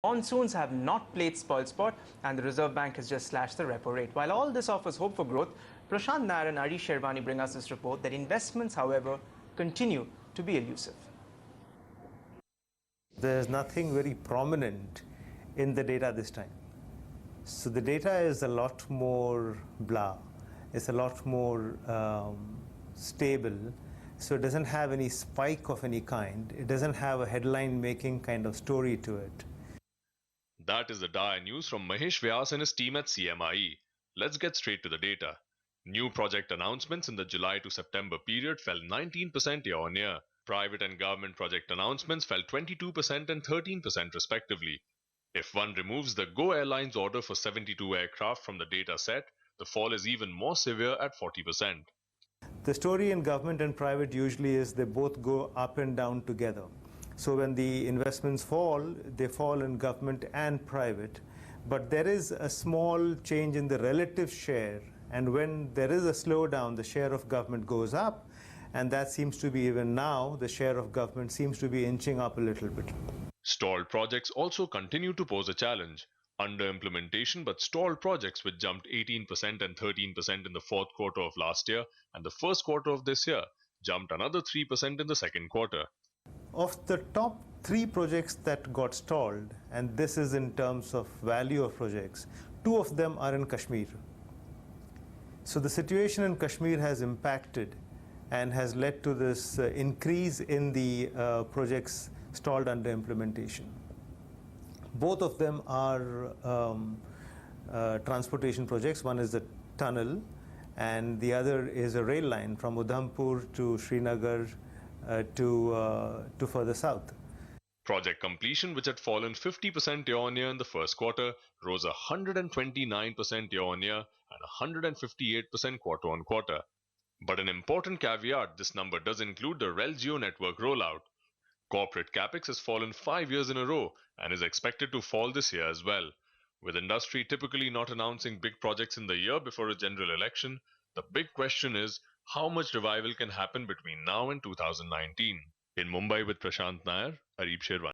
Monsoons have not played spoilsport, and the Reserve Bank has just slashed the repo rate. While all this offers hope for growth, Prashant, Nair and Areeb Sherwani bring us this report that investments, however, continue to be elusive. There's nothing very prominent in the data this time. So the data is a lot more blah. It's a lot more stable. So it doesn't have any spike of any kind. It doesn't have a headline-making kind of story to it. That is the dire news from Mahesh Vyas and his team at CMIE. Let's get straight to the data. New project announcements in the July to September period fell 19% year-on-year. Private and government project announcements fell 22% and 13% respectively. If one removes the Go Airlines order for 72 aircraft from the data set, the fall is even more severe at 40%. The story in government and private usually is they both go up and down together. So when the investments fall, they fall in government and private. But there is a small change in the relative share. And when there is a slowdown, the share of government goes up. And that seems to be, even now, the share of government seems to be inching up a little bit. Stalled projects also continue to pose a challenge. Under implementation but stalled projects, which jumped 18% and 13% in the fourth quarter of last year and the first quarter of this year, jumped another 3% in the second quarter. Of the top 3 projects that got stalled, and this is in terms of value of projects, 2 of them are in Kashmir. So the situation in Kashmir has impacted and has led to this increase in the projects stalled under implementation. Both of them are transportation projects. One is the tunnel, and the other is a rail line from Udhampur to Srinagar to further south. Project completion, which had fallen 50% year-on-year in the first quarter, rose 129% year-on-year and 158% quarter-on-quarter. But an important caveat, this number does include the Rail Geo network rollout. Corporate capex has fallen 5 years in a row and is expected to fall this year as well. With industry typically not announcing big projects in the year before a general election, the big question is how much revival can happen between now and 2019. In Mumbai with Prashant Nair, Areeb Sherwani.